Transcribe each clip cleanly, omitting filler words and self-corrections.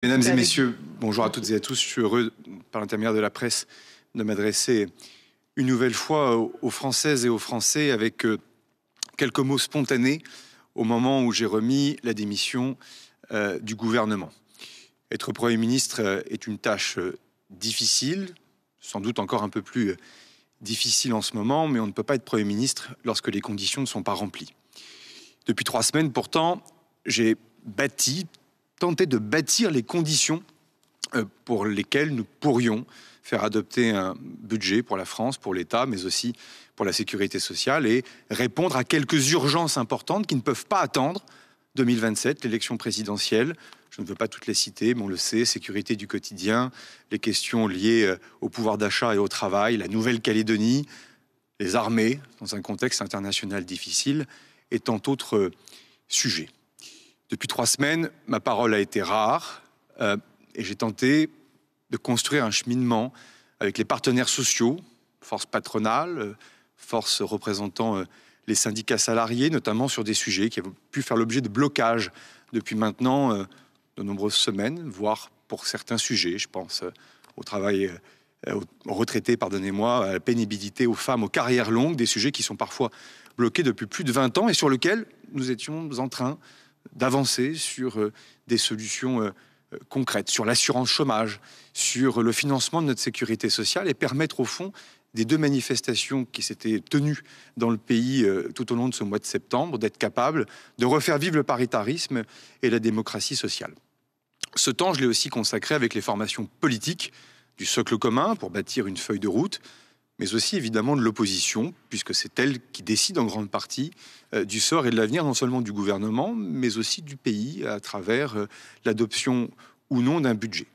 Mesdames et messieurs, bonjour à toutes et à tous. Je suis heureux, par l'intermédiaire de la presse, de m'adresser une nouvelle fois aux Françaises et aux Français avec quelques mots spontanés au moment où j'ai remis la démission du gouvernement. Être Premier ministre est une tâche difficile, sans doute encore un peu plus difficile en ce moment, mais on ne peut pas être Premier ministre lorsque les conditions ne sont pas remplies. Depuis 3 semaines, pourtant, j'ai tenté de bâtir les conditions pour lesquelles nous pourrions faire adopter un budget pour la France, pour l'État, mais aussi pour la sécurité sociale et répondre à quelques urgences importantes qui ne peuvent pas attendre 2027, l'élection présidentielle. Je ne veux pas toutes les citer, mais on le sait, sécurité du quotidien, les questions liées au pouvoir d'achat et au travail, la Nouvelle-Calédonie, les armées, dans un contexte international difficile, et tant d'autres sujets. Depuis 3 semaines, ma parole a été rare et j'ai tenté de construire un cheminement avec les partenaires sociaux, forces patronales, forces représentant les syndicats salariés, notamment sur des sujets qui avaient pu faire l'objet de blocages depuis maintenant de nombreuses semaines, voire pour certains sujets. Je pense au travail, aux retraités, pardonnez-moi, à la pénibilité, aux femmes, aux carrières longues, des sujets qui sont parfois bloqués depuis plus de 20 ans et sur lesquels nous étions en train d'avancer sur des solutions concrètes, sur l'assurance chômage, sur le financement de notre sécurité sociale et permettre au fond des 2 manifestations qui s'étaient tenues dans le pays tout au long de ce mois de septembre, d'être capable de refaire vivre le paritarisme et la démocratie sociale. Ce temps, je l'ai aussi consacré avec les formations politiques du socle commun pour bâtir une feuille de route, mais aussi évidemment de l'opposition, puisque c'est elle qui décide en grande partie du sort et de l'avenir non seulement du gouvernement, mais aussi du pays à travers l'adoption ou non d'un budget.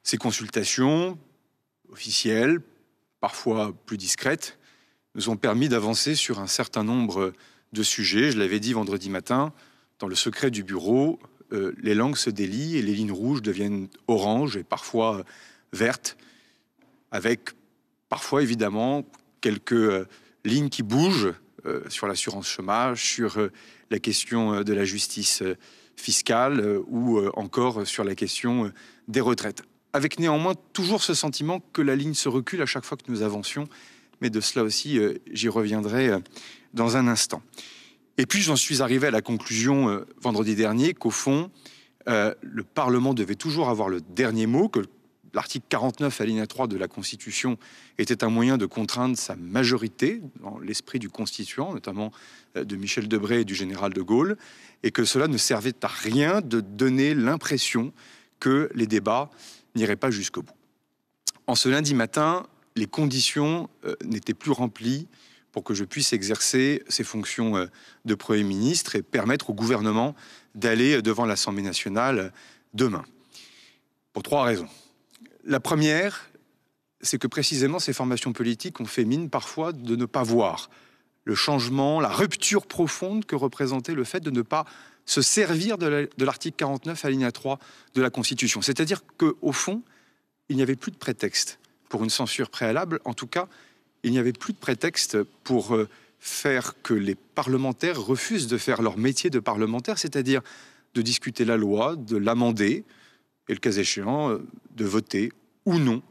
Ces consultations officielles, parfois plus discrètes, nous ont permis d'avancer sur un certain nombre de sujets. Je l'avais dit vendredi matin, dans le secret du bureau, les langues se délient et les lignes rouges deviennent oranges et parfois vertes, avec parfois, évidemment, quelques lignes qui bougent sur l'assurance chômage, sur la question de la justice fiscale ou encore sur la question des retraites. Avec néanmoins toujours ce sentiment que la ligne se recule à chaque fois que nous avancions, mais de cela aussi, j'y reviendrai dans un instant. Et puis, j'en suis arrivé à la conclusion vendredi dernier qu'au fond, le Parlement devait toujours avoir le dernier mot, que l'article 49, alinéa 3 de la Constitution était un moyen de contraindre sa majorité dans l'esprit du constituant, notamment de Michel Debré et du général de Gaulle, et que cela ne servait à rien de donner l'impression que les débats n'iraient pas jusqu'au bout. En ce lundi matin, les conditions n'étaient plus remplies pour que je puisse exercer ces fonctions de Premier ministre et permettre au gouvernement d'aller devant l'Assemblée nationale demain. Pour 3 raisons. La première, c'est que précisément ces formations politiques ont fait mine parfois de ne pas voir le changement, la rupture profonde que représentait le fait de ne pas se servir de l'article 49 alinéa 3 de la Constitution. C'est-à-dire qu'au fond, il n'y avait plus de prétexte pour une censure préalable. En tout cas, il n'y avait plus de prétexte pour faire que les parlementaires refusent de faire leur métier de parlementaire, c'est-à-dire de discuter la loi, de l'amender, et le cas échéant, de voter ou non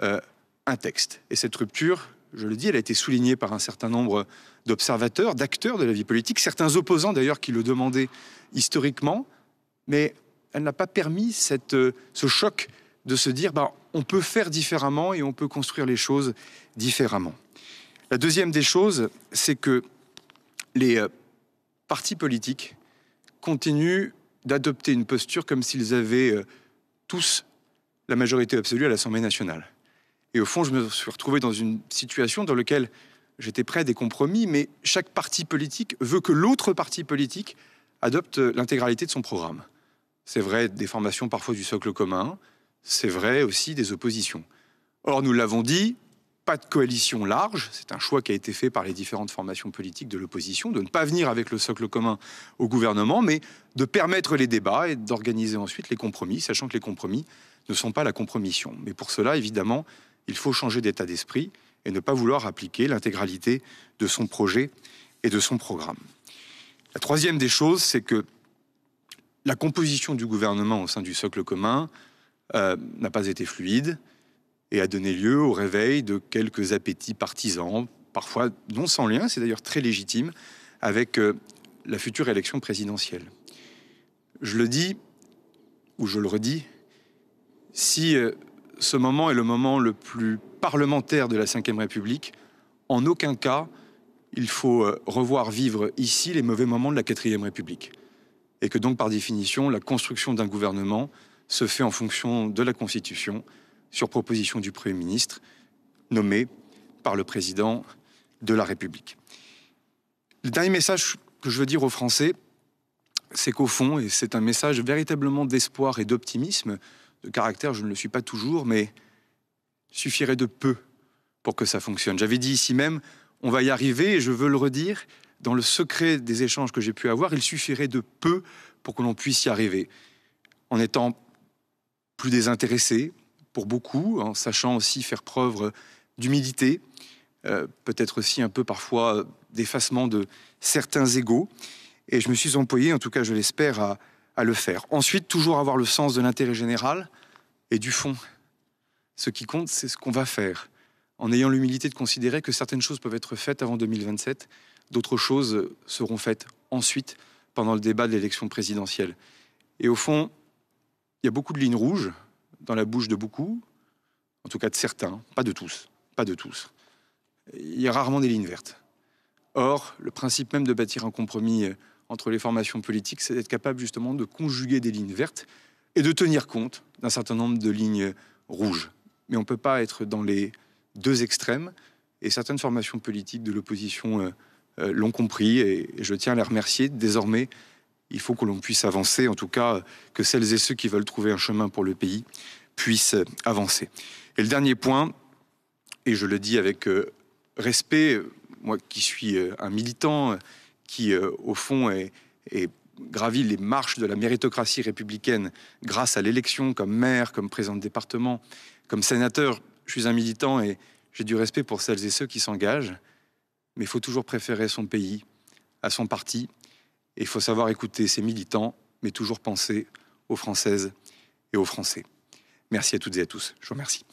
un texte. Et cette rupture, je le dis, elle a été soulignée par un certain nombre d'observateurs, d'acteurs de la vie politique, certains opposants d'ailleurs qui le demandaient historiquement, mais elle n'a pas permis ce choc de se dire on peut faire différemment et on peut construire les choses différemment. La deuxième des choses, c'est que les partis politiques continuent d'adopter une posture comme s'ils avaient tous la majorité absolue à l'Assemblée nationale. Et au fond, je me suis retrouvé dans une situation dans laquelle j'étais prêt à des compromis, mais chaque parti politique veut que l'autre parti politique adopte l'intégralité de son programme. C'est vrai des formations parfois du socle commun, c'est vrai aussi des oppositions. Or, nous l'avons dit, pas de coalition large, c'est un choix qui a été fait par les différentes formations politiques de l'opposition, de ne pas venir avec le socle commun au gouvernement, mais de permettre les débats et d'organiser ensuite les compromis, sachant que les compromis ne sont pas la compromission. Mais pour cela, évidemment, il faut changer d'état d'esprit et ne pas vouloir appliquer l'intégralité de son projet et de son programme. La troisième des choses, c'est que La composition du gouvernement au sein du socle commun n'a pas été fluide et a donné lieu au réveil de quelques appétits partisans, parfois non sans lien, c'est d'ailleurs très légitime, avec la future élection présidentielle. Je le dis, ou je le redis, si ce moment est le moment le plus parlementaire de la Ve République, en aucun cas il faut revoir vivre ici les mauvais moments de la Quatrième République. Et que donc, par définition, la construction d'un gouvernement se fait en fonction de la Constitution, sur proposition du Premier ministre, nommé par le Président de la République. Le dernier message que je veux dire aux Français, c'est qu'au fond, et c'est un message véritablement d'espoir et d'optimisme, de caractère, je ne le suis pas toujours, mais il suffirait de peu pour que ça fonctionne. J'avais dit ici même, on va y arriver, et je veux le redire, dans le secret des échanges que j'ai pu avoir, il suffirait de peu pour que l'on puisse y arriver. En étant plus désintéressé, pour beaucoup, en sachant aussi faire preuve d'humilité, peut-être aussi un peu parfois d'effacement de certains égos. Et je me suis employé, en tout cas je l'espère, à le faire. Ensuite, toujours avoir le sens de l'intérêt général et du fond. Ce qui compte, c'est ce qu'on va faire, en ayant l'humilité de considérer que certaines choses peuvent être faites avant 2027, d'autres choses seront faites ensuite, pendant le débat de l'élection présidentielle. Et au fond, il y a beaucoup de lignes rouges dans la bouche de beaucoup, en tout cas de certains, pas de tous, pas de tous. Il y a rarement des lignes vertes. Or, le principe même de bâtir un compromis entre les formations politiques, c'est d'être capable justement de conjuguer des lignes vertes et de tenir compte d'un certain nombre de lignes rouges. Mais on ne peut pas être dans les deux extrêmes, et certaines formations politiques de l'opposition l'ont compris, et je tiens à les remercier. Désormais, il faut que l'on puisse avancer, en tout cas que celles et ceux qui veulent trouver un chemin pour le pays puissent avancer. Et le dernier point, et je le dis avec respect, moi qui suis un militant, qui au fond est gravi les marches de la méritocratie républicaine grâce à l'élection comme maire, comme président de département, comme sénateur, je suis un militant et j'ai du respect pour celles et ceux qui s'engagent, mais il faut toujours préférer son pays à son parti. Et il faut savoir écouter ses militants, mais toujours penser aux Françaises et aux Français. Merci à toutes et à tous. Je vous remercie.